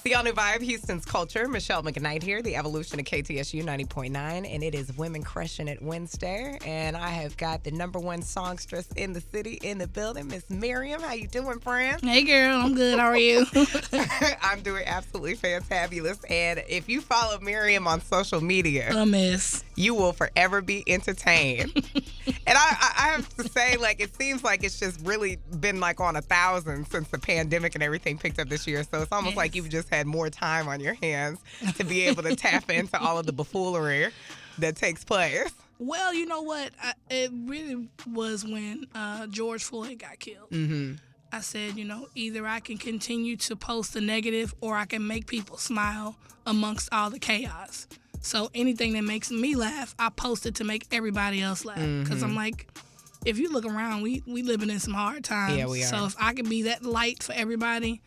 The all-new vibe, Houston's culture. Michele McKnight here, the evolution of KTSU 90.9, and it is Women Crushing It Wednesday, and I have got the number one songstress in the city in the building, Miss Marium. How you doing, friend? Hey, girl. I'm good. How are you? I'm doing absolutely fantabulous, and if you follow Marium on social media, A mess. you will forever be entertained. And I have to say, like, it seems like it's just really been like on 1,000 since the pandemic and everything picked up this year. So it's almost like you've just had more time on your hands to be able to tap into all of the buffoonery that takes place. Well, you know what? It really was when George Floyd got killed. Mm-hmm. I said, either I can continue to post the negative or I can make people smile amongst all the chaos. So anything that makes me laugh, I post it to make everybody else laugh. Because I'm like, if you look around, we living in some hard times. Yeah, we are. So if I can be that light for everybody,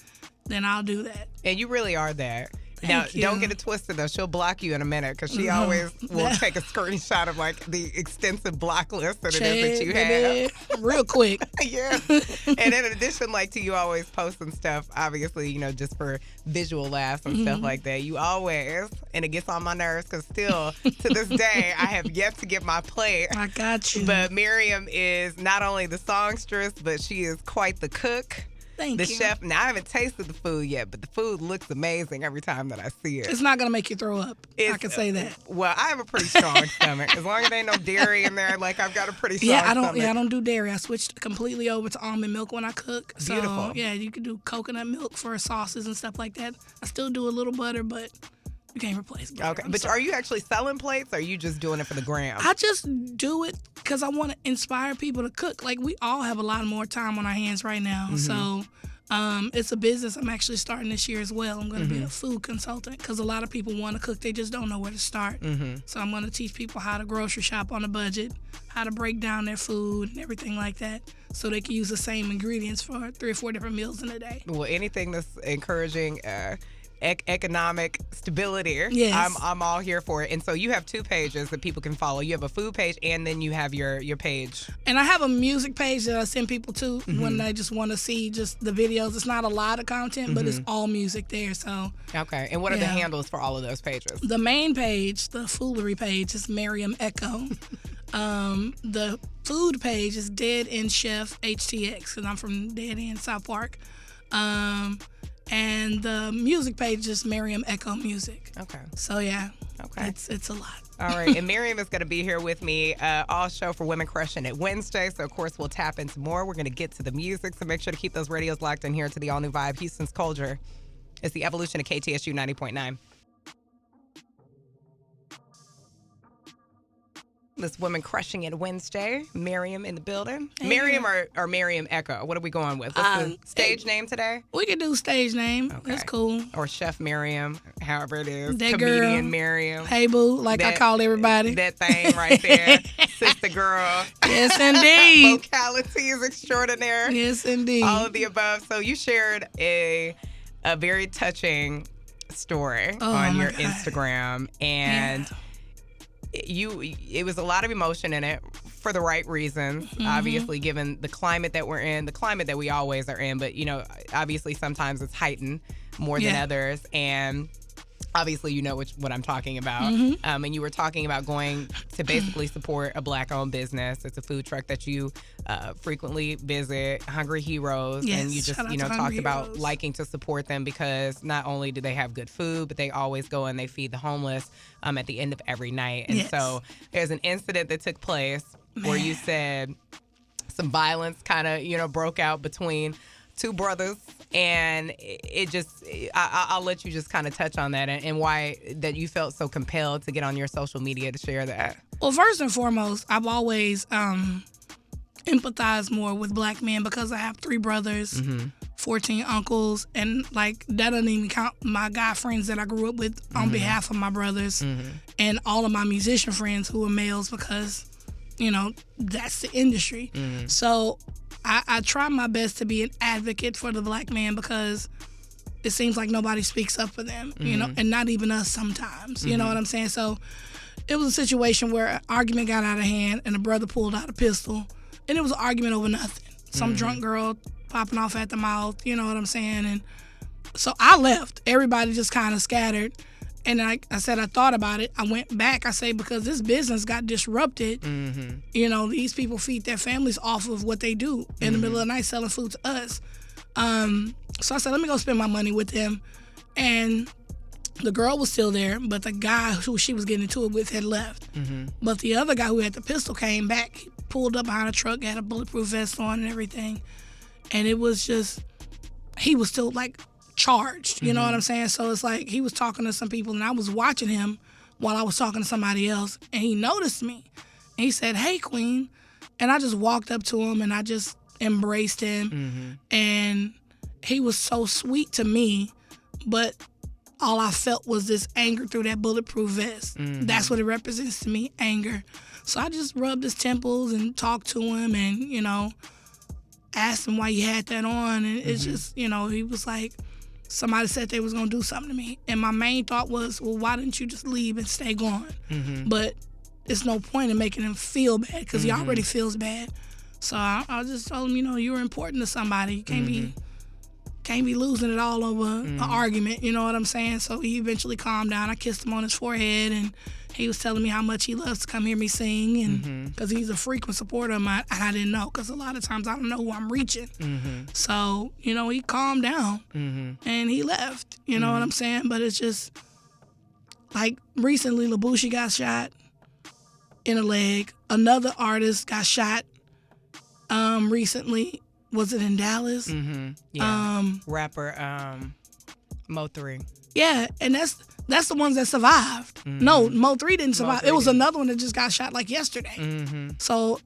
then I'll do that. And you really are that. Now, Thank you. don't get it twisted, though. She'll block you in a minute because she always will take a screenshot of, like, the extensive block list that it is that you have. Real quick. Yeah. And in addition, like, to you always posting stuff, obviously, just for visual laughs and stuff like that, you always, and it gets on my nerves because still, to this day, I have yet to get my plate. I got you. But Marium is not only the songstress, but she is quite the cook. Thank the you. chef. Now, I haven't tasted the food yet, but the food looks amazing every time that I see it. It's not going to make you throw up. I can say that. Well, I have a pretty strong stomach. As long as there ain't no dairy in there, like, I've got a pretty strong stomach. I don't do dairy. I switched completely over to almond milk when I cook. So, beautiful. Yeah, you can do coconut milk for sauces and stuff like that. I still do a little butter, but you can't replace butter. Okay, but are you actually selling plates, or are you just doing it for the gram? I just do it because I want to inspire people to cook. Like, we all have a lot more time on our hands right now. So it's a business I'm actually starting this year as well. I'm going to be a food consultant because a lot of people want to cook. They just don't know where to start. So I'm going to teach people how to grocery shop on a budget, how to break down their food and everything like that so they can use the same ingredients for 3 or 4 different meals in a day. Well, anything that's encouraging economic stability, yes. I'm all here for it. And so you have 2 pages that people can follow. You have a food page, and then you have your page. And I have a music page that I send people to when they just want to see just the videos. It's not a lot of content, but it's all music there. So okay. And what are the handles for all of those pages? The main page, the foolery page, is Marium Echo. The food page is Dead End Chef HTX because I'm from Dead End, South Park. And the music page is Marium Echo Music. Okay. So, yeah. Okay. It's a lot. All right. And Marium is going to be here with me all show for Women Crushing It Wednesday. So, of course, we'll tap into more. We're going to get to the music. So, make sure to keep those radios locked in here to the all-new vibe. Houston's culture. It's the evolution of KTSU 90.9. This Women Crushing It Wednesday. Marium in the building. Hey. Marium or Marium Echo? What are we going with? What's the stage name today? We could do stage name. Okay. That's cool. Or Chef Marium, however it is. That Comedian girl. Marium. Hey, boo, like I call everybody. That thing right there. Sister girl. Yes, indeed. Vocalities extraordinaire. Yes, indeed. All of the above. So you shared a very touching story on your God. Instagram, and it was a lot of emotion in it for the right reasons, obviously, given the climate that we're in, the climate that we always are in, but obviously sometimes it's heightened more than others, and obviously you know what I'm talking about. And you were talking about going to basically support a Black-owned business. It's a food truck that you frequently visit, Hungry Heroes, and you just talked about liking to support them because not only do they have good food, but they always go and they feed the homeless at the end of every night. And so there's an incident that took place where you said some violence kind of broke out between 2 brothers, and it just I'll let you just kind of touch on that and why that you felt so compelled to get on your social media to share that. Well, first and foremost, I've always empathized more with Black men because I have 3 brothers, 14 uncles, and like that doesn't even count my guy friends that I grew up with on behalf of my brothers, and all of my musician friends who are males because that's the industry. So I try my best to be an advocate for the Black man because it seems like nobody speaks up for them, and not even us sometimes. You know what I'm saying? So it was a situation where an argument got out of hand and a brother pulled out a pistol, and it was an argument over nothing. Some drunk girl popping off at the mouth, you know what I'm saying? And So I left. Everybody just kind of scattered. And I said, I thought about it. I went back. I say, because this business got disrupted, you know, these people feed their families off of what they do in the middle of the night selling food to us. So I said, let me go spend my money with them. And the girl was still there, but the guy who she was getting into it with had left. But the other guy who had the pistol came back, he pulled up behind a truck, had a bulletproof vest on and everything. And it was just, he was still like charged, you know what I'm saying? So it's like he was talking to some people and I was watching him while I was talking to somebody else, and he noticed me. And he said, "Hey, Queen." And I just walked up to him and I just embraced him. And he was so sweet to me, but all I felt was this anger through that bulletproof vest. That's what it represents to me, anger. So I just rubbed his temples and talked to him and, you know, asked him why he had that on. And it's just, you know, he was like, somebody said they was going to do something to me. And my main thought was, well, why didn't you just leave and stay gone? But it's no point in making him feel bad because he already feels bad. So I just told him, you know, you're important to somebody. You can't be losing it all over an argument, you know what I'm saying? So he eventually calmed down. I kissed him on his forehead, and he was telling me how much he loves to come hear me sing, and because he's a frequent supporter of mine, and I didn't know, because a lot of times I don't know who I'm reaching. So, you know, he calmed down, and he left, you know what I'm saying? But it's just, like, recently Labushi got shot in the leg. Another artist got shot recently. Was it in Dallas? Yeah. Rapper Mo3. Yeah, and that's the ones that survived. No, Mo3 didn't survive. It was another one that just got shot like yesterday. So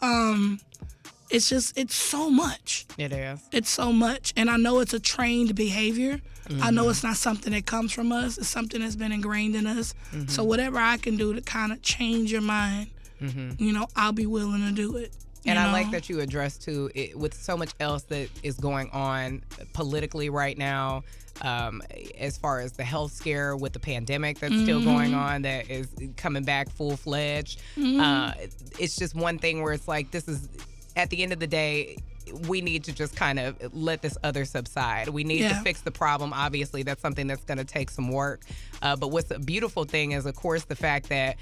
it's so much. It is. It's so much. And I know it's a trained behavior. I know it's not something that comes from us. It's something that's been ingrained in us. So whatever I can do to kind of change your mind, you know, I'll be willing to do it. And I like that you addressed, too, with so much else that is going on politically right now, as far as the health scare with the pandemic that's still going on, that is coming back full-fledged. It's just one thing where it's like, this is, at the end of the day, we need to just kind of let this other subside. We need to fix the problem. Obviously, that's something that's going to take some work. But what's a beautiful thing is, of course, the fact that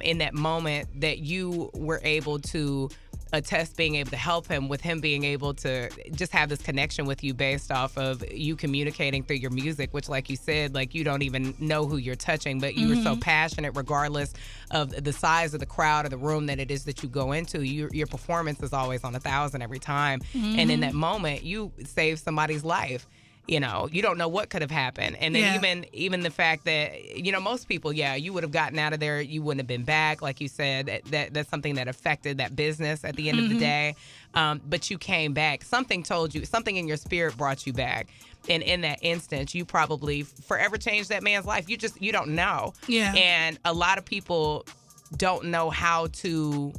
in that moment that you were able to attest being able to help him, with him being able to just have this connection with you based off of you communicating through your music, which, like you said, like, you don't even know who you're touching, but you were so passionate regardless of the size of the crowd or the room that it is that you go into. Your performance is always on 1,000 every time. And in that moment, you saved somebody's life. You know, you don't know what could have happened. And then even the fact that, you know, most people, you would have gotten out of there. You wouldn't have been back. Like you said, that's something that affected that business at the end of the day. But you came back. Something told you, something in your spirit brought you back. And in that instance, you probably forever changed that man's life. You don't know. Yeah. And a lot of people don't know how to.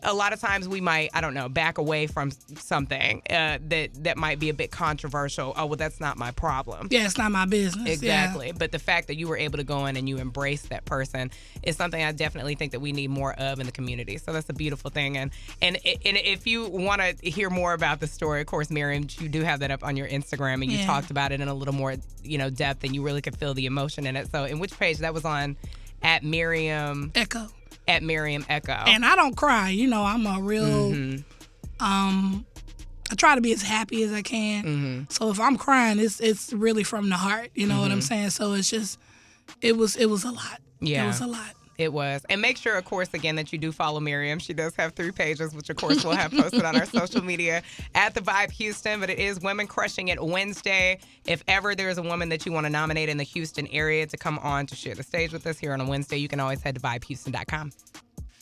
A lot of times we might, I don't know, back away from something that might be a bit controversial. Oh, well, that's not my problem. Yeah, it's not my business. Exactly. Yeah. But the fact that you were able to go in and you embrace that person is something I definitely think that we need more of in the community. So that's a beautiful thing. And if you want to hear more about the story, of course, Marium, you do have that up on your Instagram, and you talked about it in a little more, you know, depth, and you really could feel the emotion in it. So in which page? That was on at Marium Echo. At Marium Echo. And I don't cry. You know, I'm a real, I try to be as happy as I can. So if I'm crying, it's really from the heart. You know what I'm saying? So it's just, it was a lot. Yeah. It was a lot. It was. And make sure, of course, again, that you do follow Marium. She does have 3 pages, which, of course, we'll have posted on our social media at The Vibe Houston. But it is Women Crushing It Wednesday. If ever there's a woman that you want to nominate in the Houston area to come on to share the stage with us here on a Wednesday, you can always head to vibehouston.com.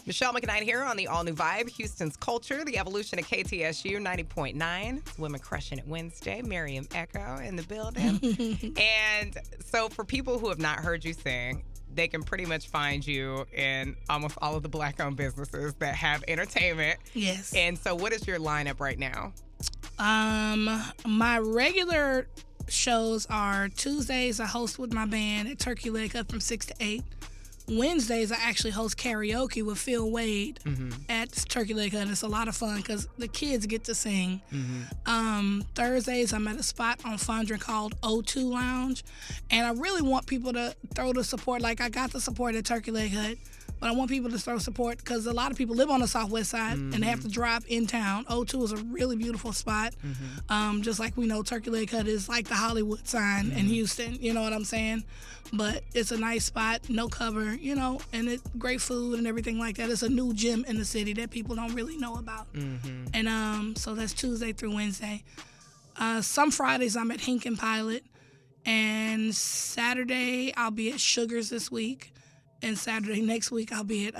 Michele McKnight here on the all-new Vibe, Houston's culture, the evolution of KTSU 90.9. It's Women Crushing It Wednesday. Marium Echo in the building. And so for people who have not heard you sing, they can pretty much find you in almost all of the Black-owned businesses that have entertainment. Yes. And so what is your lineup right now? My regular shows are Tuesdays. I host with my band at Turkey Leg Up from 6 to 8. Wednesdays, I actually host karaoke with Phil Wade at Turkey Leg Hut. It's a lot of fun because the kids get to sing. Thursdays, I'm at a spot on Fondren called O2 Lounge. And I really want people to throw the support. Like, I got the support at Turkey Leg Hut, but I want people to throw support because a lot of people live on the Southwest side and they have to drive in town. O2 is a really beautiful spot. Just like we know Turkey Leg Hut is like the Hollywood sign in Houston. You know what I'm saying? But it's a nice spot, no cover, you know, and it's great food and everything like that. It's a new gym in the city that people don't really know about. And so that's Tuesday through Wednesday. Some Fridays I'm at Hink and Pilot. And Saturday I'll be at Sugar's this week. And Saturday next week I'll be at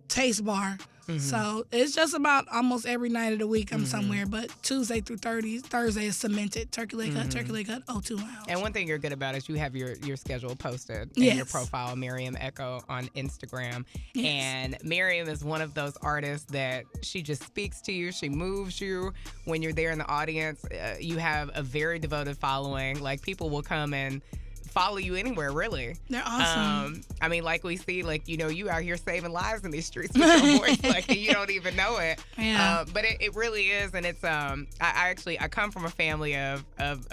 Taste Bar. So it's just about almost every night of the week I'm somewhere. But Tuesday through Thursday is cemented. Turkey Leg Hut, O2 Lounge. And one thing you're good about is you have your schedule posted in your profile, Marium Echo, on Instagram. And Marium is one of those artists that she just speaks to you. She moves you when you're there in the audience. You have a very devoted following. Like, people will come and follow you anywhere, really. They're awesome. I mean, like we see, like, you know, you out here saving lives in these streets with your voice, like, and you don't even know it. But it really is, and it's I come from a family of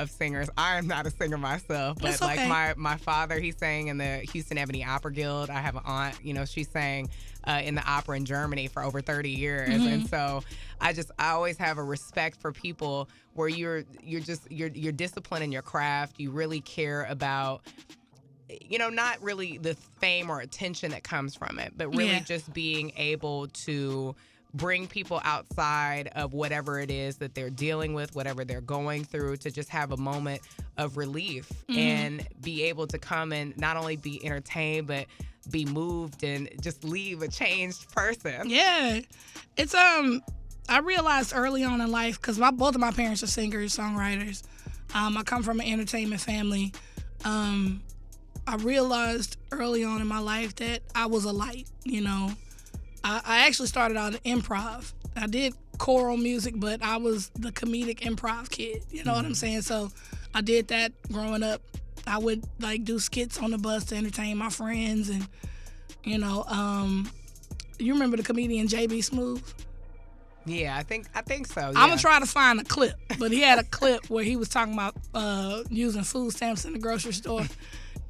singers. I am not a singer myself, but That's okay. like my father, he sang in the Houston Ebony Opera Guild. I have an aunt, you know, she sang in the opera in Germany for over 30 years, and so I always have a respect for people where you're disciplined in your craft. You really care about, you know, not really the fame or attention that comes from it, but really just being able to bring people outside of whatever it is that they're dealing with, whatever they're going through, to just have a moment of relief and be able to come and not only be entertained, but be moved and just leave a changed person. Yeah. It's, I realized early on in life, because both of my parents are singers, songwriters. I come from an entertainment family. I realized early on in my life that I was a light, you know. I actually started out in improv. I did choral music, but I was the comedic improv kid. You know what I'm saying? So I did that growing up. I would like do skits on the bus to entertain my friends, and you know, you remember the comedian JB Smooth? Yeah, I think so. Yeah. I'm gonna try to find a clip, but he had a clip where he was talking about using food stamps in the grocery store.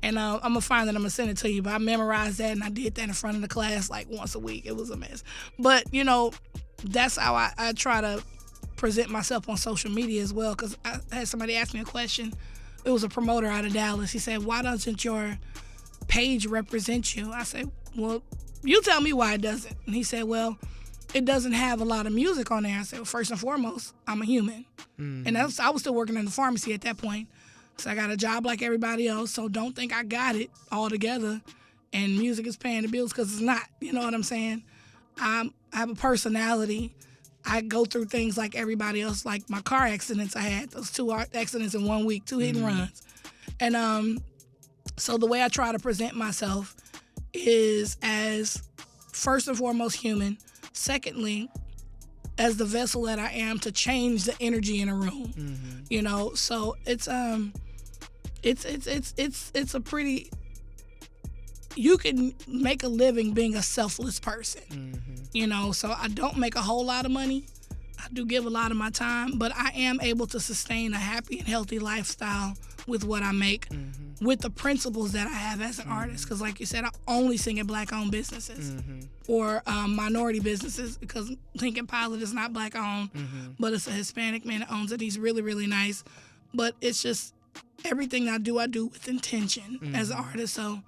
And I'm going to find it. I'm going to send it to you. But I memorized that, and I did that in front of the class like once a week. It was a mess. But, you know, that's how I try to present myself on social media as well, because I had somebody ask me a question. It was a promoter out of Dallas. He said, why doesn't your page represent you? I said, well, you tell me why it doesn't. And he said, well, it doesn't have a lot of music on there. I said, well, first and foremost, I'm a human. And I was still working in the pharmacy at that point. So I got a job like everybody else, so don't think I got it all together and music is paying the bills, because it's not. You know what I'm saying? I have a personality. I go through things like everybody else, like my car accidents I had, those 2 accidents in 1 week, 2 hit and runs. And so the way I try to present myself is as, first and foremost, human. Secondly, as the vessel that I am to change the energy in a room. You know, so it's a pretty, you can make a living being a selfless person. You know, so I don't make a whole lot of money. I do give a lot of my time, but I am able to sustain a happy and healthy lifestyle with what I make, with the principles that I have as an artist. Because like you said, I only sing at Black-owned businesses or minority businesses, because Lincoln Pilot is not Black-owned, but it's a Hispanic man that owns it. He's really, really nice. But it's just everything I do with intention as an artist. So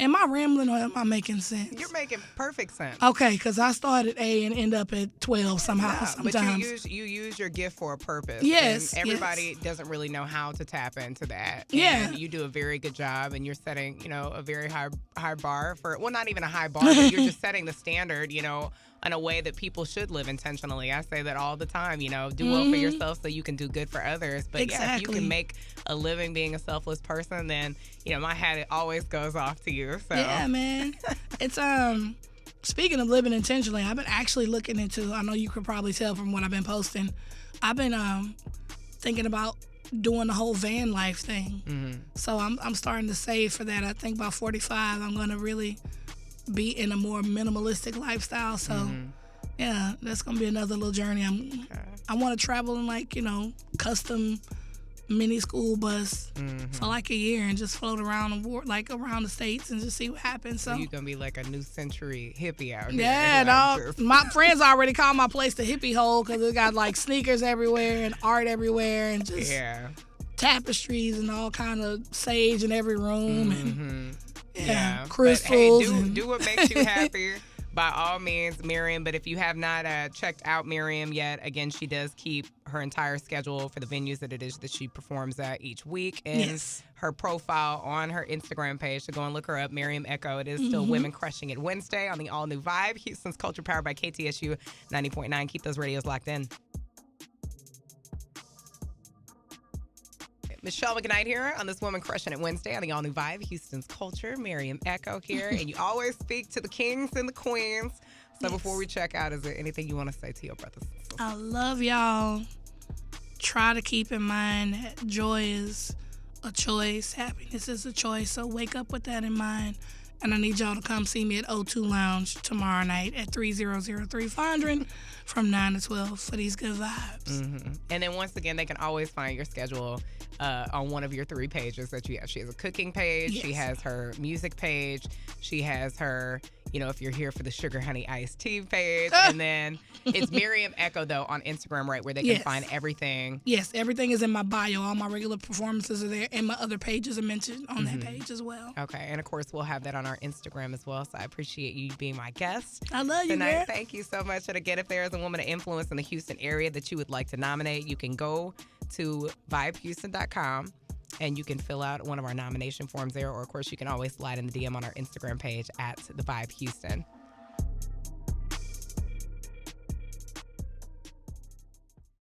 am I rambling or am I making sense? You're making perfect sense. Okay, because I start at A and end up at 12 somehow. Sometimes. But you use your gift for a purpose. Yes. And everybody doesn't really know how to tap into that. Yeah. And you do a very good job, and you're setting, you know, a very high bar for, well, not even a high bar, but you're just setting the standard, you know, in a way that people should live intentionally. I say that all the time, you know, do well for yourself so you can do good for others. But yeah, if you can make a living being a selfless person, then, you know, my hat always goes off to you. So yeah, man. It's speaking of living intentionally, I've been actually looking into, I know you could probably tell from what I've been posting, I've been thinking about doing the whole van life thing. So I'm starting to save for that. I think by 45, I'm going to really be in a more minimalistic lifestyle. So, yeah, that's going to be another little journey. I want to travel in, like, you know, custom mini school bus for like a year and just float around around the states and just see what happens. So you're gonna be like a new century hippie out here. Yeah, no, my friends already call my place the hippie hole because it got like sneakers everywhere and art everywhere and just tapestries and all kind of sage in every room and crystals. But, hey, do what makes you happy. By all means, Marium. But if you have not checked out Marium yet, again, she does keep her entire schedule for the venues that it is that she performs at each week. And her profile on her Instagram page, so go and look her up, Marium Echo. It is still Women Crushing It Wednesday on the all-new Vibe, Houston's Culture, powered by KTSU 90.9. Keep those radios locked in. Michele McKnight here on this Woman Crushing It Wednesday on the all-new Vibe, Houston's Culture. Marium Echo here, and you always speak to the kings and the queens. So before we check out, is there anything you want to say to your brothers and sisters? I love y'all. Try to keep in mind that joy is a choice. Happiness is a choice. So wake up with that in mind. And I need y'all to come see me at O2 Lounge tomorrow night at 3003 from 9 to 12 for these good vibes. And then once again, they can always find your schedule on one of your 3 pages that you have. She has a cooking page. She has her music page. She has her, you know, if you're here for the Sugar Honey Iced Tea page. And then it's Marium Echo, though, on Instagram, right, where they can find everything. Yes, everything is in my bio. All my regular performances are there, and my other pages are mentioned on that page as well. Okay, and of course, we'll have that on our Instagram as well. So I appreciate you being my guest. I love you, tonight. Girl. Thank you so much. And again, if there is a woman of influence in the Houston area that you would like to nominate, you can go to vibehouston.com and you can fill out one of our nomination forms there. Or, of course, you can always slide in the DM on our Instagram page at The Vibe Houston.